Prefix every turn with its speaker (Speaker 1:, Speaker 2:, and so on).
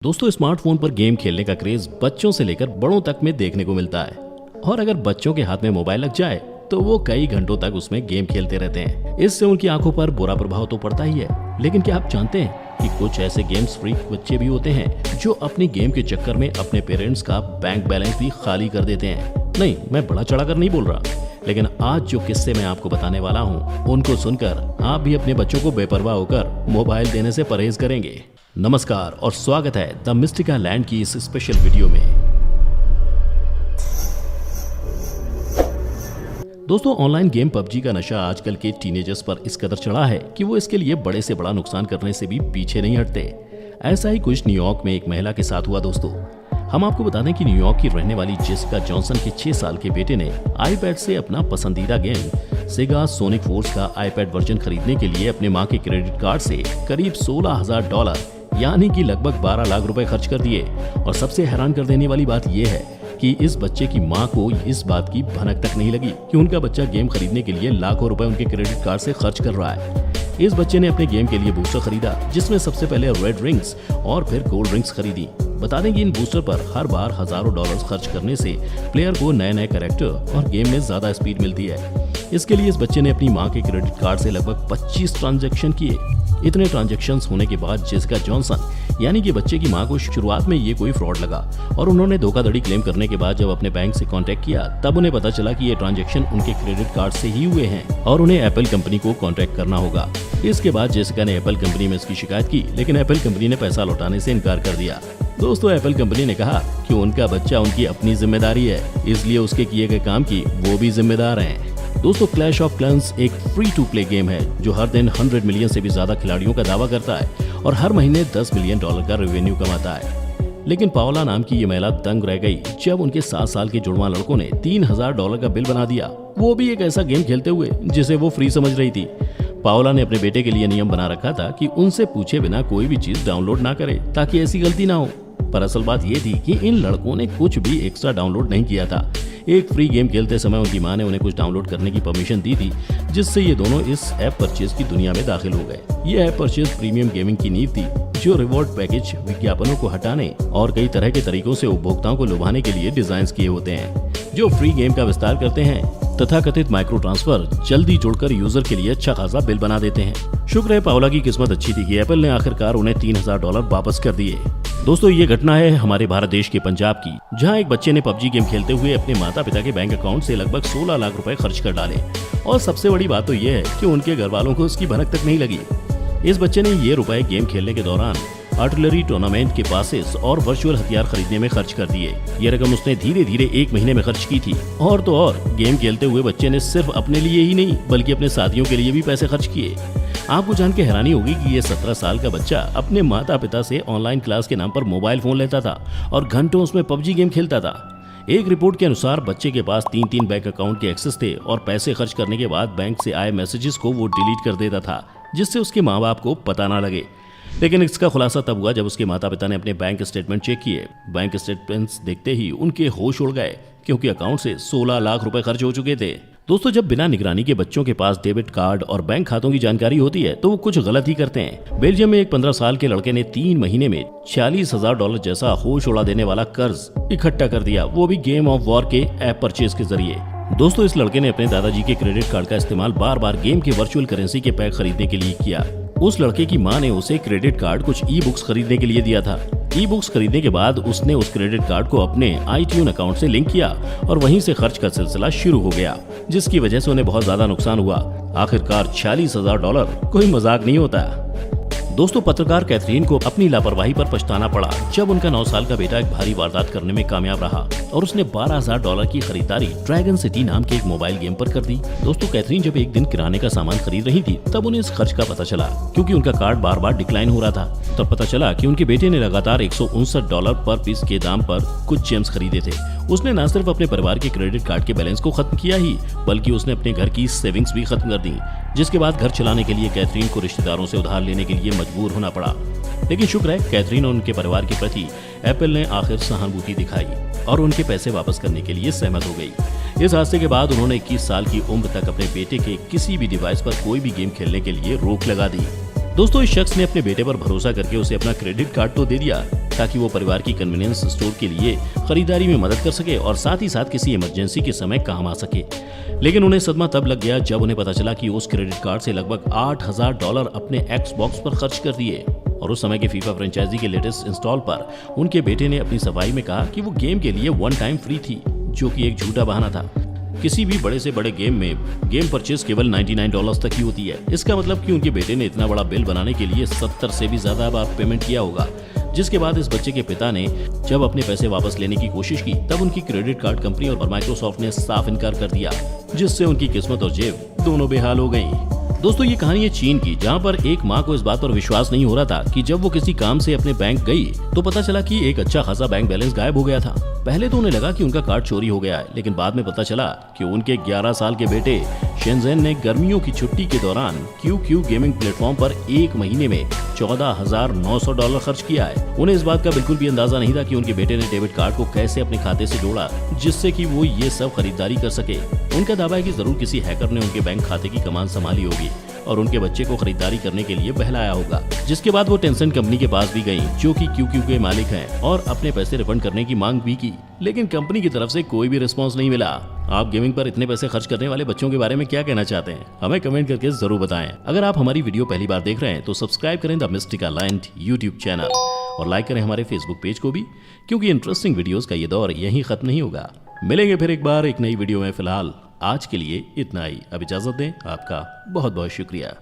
Speaker 1: दोस्तों, स्मार्टफोन पर गेम खेलने का क्रेज बच्चों से लेकर बड़ों तक में देखने को मिलता है। और अगर बच्चों के हाथ में मोबाइल लग जाए तो वो कई घंटों तक उसमें गेम खेलते रहते हैं। इससे उनकी आंखों पर बुरा प्रभाव तो पड़ता ही है, लेकिन क्या आप जानते हैं कि कुछ ऐसे गेम्स फ्रीक बच्चे भी होते हैं जो अपनी गेम के चक्कर में अपने पेरेंट्स का बैंक बैलेंस भी खाली कर देते हैं। नहीं, मैं बड़ा चढ़ाकर नहीं बोल रहा, लेकिन आज जो किस्से मैं आपको बताने वाला हूँ उनको सुनकर आप भी अपने बच्चों को बेपरवाह होकर मोबाइल देने से परहेज करेंगे। नमस्कार और स्वागत है द मिस्टिका लैंड की इस स्पेशल वीडियो में। दोस्तों, ऑनलाइन गेम पबजी का नशा आजकल के टीनेजर्स पर इस कदर चढ़ा है कि वो इसके लिए बड़े से बड़ा नुकसान करने से भी पीछे नहीं हटते। ऐसा ही कुछ न्यूयॉर्क में एक महिला के साथ हुआ। दोस्तों, हम आपको बता दें कि न्यूयॉर्क की रहने वाली जेसिका जॉनसन के 6 साल के बेटे ने आईपैड से अपना पसंदीदा गेम सेगा सोनिक फोर्स का आईपैड वर्जन खरीदने के लिए अपने मां के क्रेडिट कार्ड से करीब $16,000 यानी कि लगभग 12 लाख रुपए खर्च कर दिए। और सबसे हैरान कर देने वाली बात यह है कि इस बच्चे की मां को इस बात की भनक तक नहीं लगी कि उनका बच्चा गेम खरीदने के लिए लाखों रुपए उनके क्रेडिट कार्ड से खर्च कर रहा है। इस बच्चे ने अपने गेम के लिए बूस्टर खरीदा, जिसमें सबसे पहले रेड रिंग्स और फिर गोल्ड रिंग्स खरीदी। बता दें कि इन बूस्टर पर हर बार हजारों डॉलर्स खर्च करने से प्लेयर को नए नए कैरेक्टर और गेम में ज्यादा स्पीड मिलती है। इसके लिए इस बच्चे ने अपनी मां के क्रेडिट कार्ड से लगभग 25 ट्रांजैक्शन किए। इतने ट्रांजैक्शंस होने के बाद जेसिका जॉनसन यानी कि बच्चे की मां को शुरुआत में ये कोई फ्रॉड लगा और उन्होंने धोखाधड़ी क्लेम करने के बाद जब अपने बैंक से कांटेक्ट किया तब उन्हें पता चला कि ये ट्रांजैक्शन उनके क्रेडिट कार्ड से ही हुए हैं और उन्हें एप्पल कंपनी को कांटेक्ट करना होगा। इसके बाद जेसिका ने एप्पल कंपनी में इसकी शिकायत की, लेकिन एप्पल कंपनी ने पैसा लौटाने से इनकार कर दिया। दोस्तों, एप्पल कंपनी ने कहा कि उनका बच्चा उनकी अपनी जिम्मेदारी है, इसलिए उसके किए गए काम की वो भी जिम्मेदार हैं। दोस्तों, क्लैश ऑफ क्लैंस एक फ्री टू प्ले गेम है जो हर दिन 100 मिलियन से भी ज्यादा खिलाड़ियों का दावा करता है और हर महीने $10 मिलियन का रेवेन्यू कमाता है। लेकिन पाओला नाम की ये महिला दंग रह गई जब उनके 7 साल के जुड़वा लड़कों ने $3000 का बिल बना दिया, वो भी एक ऐसा गेम खेलते हुए जिसे वो फ्री समझ रही थी। पाओला ने अपने बेटे के लिए नियम बना रखा था कि उनसे पूछे बिना कोई भी चीज डाउनलोड ना करे ताकि ऐसी गलती ना हो। पर असल बात ये थी कि इन लड़कों ने कुछ भी एक्स्ट्रा डाउनलोड नहीं किया था। एक फ्री गेम खेलते समय उनकी मां ने उन्हें कुछ डाउनलोड करने की परमिशन दी थी, जिससे ये दोनों इस ऐप परचेज की दुनिया में दाखिल हो गए। ये ऐप परचेज प्रीमियम गेमिंग की नींव थी, जो रिवॉर्ड पैकेज, विज्ञापनों को हटाने और कई तरह के तरीकों से उपभोक्ताओं को लुभाने के लिए डिजाइन किए होते हैं, जो फ्री गेम का विस्तार करते हैं। तथाकथित माइक्रो ट्रांसफर जल्दी जुड़कर यूजर के लिए अच्छा खासा बिल बना देते हैं। शुक्र है पाओला की किस्मत अच्छी थी कि एप्पल ने आखिरकार उन्हें $3000 वापस कर दिए। दोस्तों, ये घटना है हमारे भारत देश के पंजाब की, जहां एक बच्चे ने पबजी गेम खेलते हुए अपने माता पिता के बैंक अकाउंट से लगभग 16 लाख रुपए खर्च कर डाले। और सबसे बड़ी बात तो ये है कि उनके घर वालों को उसकी भनक तक नहीं लगी। इस बच्चे ने ये रुपए गेम खेलने के दौरान आर्टिलरी टूर्नामेंट के पासेस और वर्चुअल हथियार खरीदने में खर्च कर दिए। ये रकम उसने धीरे धीरे 1 महीने में खर्च की थी। और तो और, गेम खेलते हुए बच्चे ने सिर्फ अपने लिए ही नहीं बल्कि अपने साथियों के लिए भी पैसे खर्च किए। आपको जान के हैरानी होगी कि ये 17 साल का बच्चा अपने माता पिता से ऑनलाइन क्लास के नाम पर मोबाइल फोन लेता था और घंटों उसमें पबजी गेम खेलता था। एक रिपोर्ट के अनुसार बच्चे के पास 3 बैंक अकाउंट के एक्सेस थे और पैसे खर्च करने के बाद बैंक से आए मैसेजेस को वो डिलीट कर देता था, जिससे उसके माँ बाप को पता ना लगे। लेकिन इसका खुलासा तब हुआ जब उसके माता पिता ने अपने बैंक स्टेटमेंट चेक किए। बैंक स्टेटमेंट्स देखते ही उनके होश उड़ गए, क्योंकि अकाउंट से 16 लाख रुपए खर्च हो चुके थे। दोस्तों, जब बिना निगरानी के बच्चों के पास डेबिट कार्ड और बैंक खातों की जानकारी होती है तो वो कुछ गलत ही करते हैं। बेल्जियम में एक 15 साल के लड़के ने 3 महीने में $40,000 जैसा होश उड़ा देने वाला कर्ज इकट्ठा कर दिया, वो भी गेम ऑफ वॉर के ऐप परचेज के जरिए। दोस्तों, इस लड़के ने अपने दादाजी के क्रेडिट कार्ड का इस्तेमाल बार बार गेम के वर्चुअल करेंसी के पैक खरीदने के लिए किया। उस लड़के की मां ने उसे क्रेडिट कार्ड कुछ ई बुक्स खरीदने के लिए दिया था। ई बुक्स खरीदने के बाद उसने उस क्रेडिट कार्ड को अपने iTunes अकाउंट से लिंक किया और वहीं से खर्च का सिलसिला शुरू हो गया, जिसकी वजह से उन्हें बहुत ज्यादा नुकसान हुआ। आखिरकार $40,000 कोई मजाक नहीं होता। दोस्तों, पत्रकार कैथरीन को अपनी लापरवाही पर पछताना पड़ा जब उनका 9 साल का बेटा एक भारी वारदात करने में कामयाब रहा और उसने $12,000 की खरीदारी ड्रैगन सिटी नाम के एक मोबाइल गेम पर कर दी। दोस्तों, कैथरीन जब एक दिन किराने का सामान खरीद रही थी तब उन्हें इस खर्च का पता चला, क्योंकि उनका कार्ड बार बार डिक्लाइन हो रहा था। तब पता चला कि उनके बेटे ने लगातार $159 पर पीस के दाम पर कुछ जेम्स खरीदे थे। उसने न सिर्फ अपने परिवार के क्रेडिट कार्ड के बैलेंस को खत्म किया ही, बल्कि उसने अपने घर की सेविंग्स भी खत्म कर दी, जिसके बाद घर चलाने के लिए कैथरीन को रिश्तेदारों से उधार लेने के लिए मजबूर होना पड़ा। लेकिन शुक्र है कैथरीन और उनके परिवार के प्रति एप्पल ने आखिर सहानुभूति दिखाई और उनके पैसे वापस करने के लिए सहमत हो गई। इस हादसे के बाद उन्होंने 21 साल की उम्र तक अपने बेटे के किसी भी डिवाइस पर कोई भी गेम खेलने के लिए रोक लगा दी। दोस्तों, इस शख्स ने अपने बेटे पर भरोसा करके उसे अपना क्रेडिट कार्ड तो दे दिया, ताकि वो परिवार की कन्वीनियंस स्टोर के लिए खरीदारी में मदद कर सके और साथ ही साथ किसी इमरजेंसी के समय काम आ सके। लेकिन उन्हें सदमा तब लग गया जब उन्हें पता चला कि उस क्रेडिट कार्ड से लगभग $8,000 अपने एक्सबॉक्स पर खर्च कर दिए। और उस समय के फीफा फ्रेंचाइजी के लेटेस्ट इंस्टॉल पर उनके बेटे ने अपनी सफाई में कहा कि वो गेम के लिए वन टाइम फ्री थी, जो कि एक झूठा बहाना था। किसी भी बड़े से बड़े गेम में गेम परचेज केवल $99 तक ही होती है। इसका मतलब कि उनके बेटे ने इतना बड़ा बिल बनाने के लिए 70 से भी ज्यादा बार पेमेंट किया होगा। जिसके बाद इस बच्चे के पिता ने जब अपने पैसे वापस लेने की कोशिश की तब उनकी क्रेडिट कार्ड कंपनी और माइक्रोसॉफ्ट ने साफ इनकार कर दिया, जिससे उनकी किस्मत और जेब दोनों बेहाल हो गई। दोस्तों, ये कहानी है चीन की, जहाँ पर एक माँ को इस बात पर विश्वास नहीं हो रहा था कि जब वो किसी काम से अपने बैंक गई तो पता चला कि एक अच्छा खासा बैंक बैलेंस गायब हो गया था। पहले तो उन्हें लगा कि उनका कार्ड चोरी हो गया है, लेकिन बाद में पता चला कि उनके 11 साल के बेटे शेनजेन ने गर्मियों की छुट्टी के दौरान QQ गेमिंग प्लेटफॉर्म पर एक महीने में $14,900 खर्च किया है। उन्हें इस बात का बिल्कुल भी अंदाजा नहीं था कि उनके बेटे ने डेबिट कार्ड को कैसे अपने खाते से जोड़ा, जिससे कि वो ये सब खरीदारी कर सके। उनका दावा है कि जरूर किसी हैकर ने उनके बैंक खाते की कमान संभाली होगी और उनके बच्चे को खरीदारी करने के लिए बहलाया होगा। जिसके बाद वो टेंसेंट कंपनी के पास भी गई, जो कि QQ के मालिक हैं, और अपने पैसे रिफंड करने की मांग भी की, लेकिन कंपनी की तरफ से कोई भी रिस्पॉन्स नहीं मिला। आप गेमिंग पर इतने पैसे खर्च करने वाले बच्चों के बारे में क्या कहना चाहते हैं? हमें कमेंट करके जरूर बताएं। अगर आप हमारी वीडियो पहली बार देख रहे हैं तो सब्सक्राइब करें the Mystica land YouTube channel और लाइक करें हमारे फेसबुक पेज को भी, क्योंकि इंटरेस्टिंग वीडियोस का ये दौर यहीं खत्म नहीं होगा। मिलेंगे फिर एक बार एक नई वीडियो में। फिलहाल आज के लिए इतना ही। अब इजाजत दें। आपका बहुत बहुत शुक्रिया।